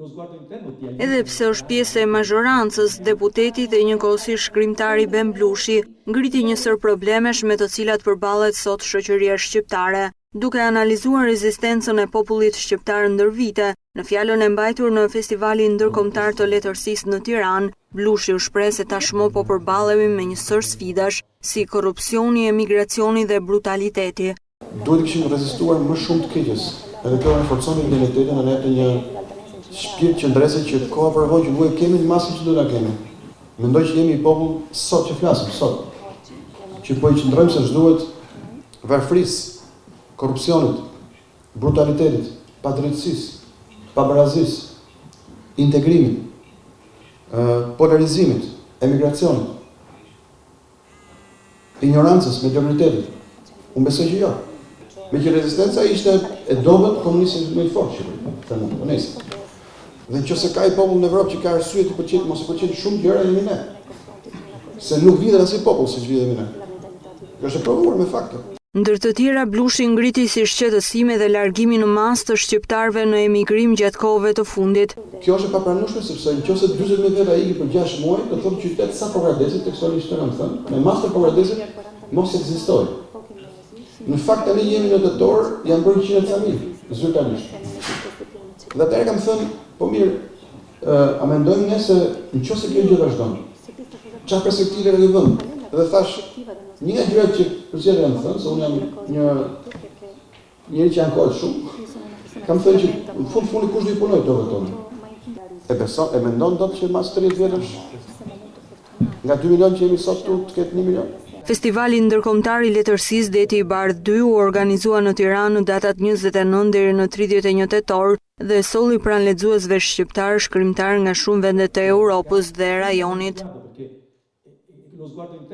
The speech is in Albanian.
Edhe pse është pjesë e mazhorancës, deputeti dhe njëkohësisht shkrimtari Ben Blushi ngriti një sër problemesh me të cilat përballet sot shoqëria shqiptare. Duke analizuar rezistencën e popullit shqiptar ndër vite, në fjalën e mbajtur në Festivalin Ndërkombëtar të Letërsisë në Tiranë, Blushi u shpreh se tashmë po përballemi me një sër sfidash si korrupsioni, emigracioni dhe brutaliteti. Duhet kishim rezistuar më shumë të keqes. Edhe kjo forcon identitetin dhe ne të një shpirt qëndrese që koha përvojë që nuk e kemi në masën që do ta kemi. Mendoj që jemi i popull sot që flasim sot, që po i qëndrojmë se ç'duhet varfërisë, korrupsionit, brutalitetit, padrejtësisë, pabarazisë, integrimit, polarizimit, emigracionit, ignorancës, mediokritetit. Unë besoj që jo. Me që rezistenca ishte e dobët komunistit më i fortë që Dhe nëse ka i popull në Evropë që ka arsye të pëlqejë mos e pëlqejnë shumë gjëra jemi ne. Se nuk vjen as i popull siç vjen ne. Kjo është e provuar me fakte. Ndër të tjera, Blushi ngriti si shqetësime dhe largimin në masë të shqiptarëve në emigrim gjatë kohëve të fundit. Kjo është e papranueshme sepse nëse 40.000 veta ikin për 6 muaj, do thotë qytet sa Pogradesit tekstualisht kanë thënë, me masë të Pogradesit mos ekzistojë. Në fakt tani jemi në tetor, janë bërë 100.000 zyrtarisht. Dhe atëherë kam thënë, po mirë, a mendojmë ne se nëse kjo gjë vazhdon, çfarë perspektive ka ky vend? Dhe thash, një nga gjërat që përsëri jam thënë, se unë jam njëri që ankohet shumë, kam thënë që në fund kush do i punojë tokën tonë? E mendon dot që mas 30 vjetësh nga 2 milion që jemi sot tu të ketë 1 milion? Festivali Ndërkombëtar i Letërsisë Deti i Bardhë 2 u organizua në Tiranë në datat 29 deri në 31 tetor dhe solli pranë lexuesve shqiptar, shkrimtar nga shumë vende të Europës dhe rajonit.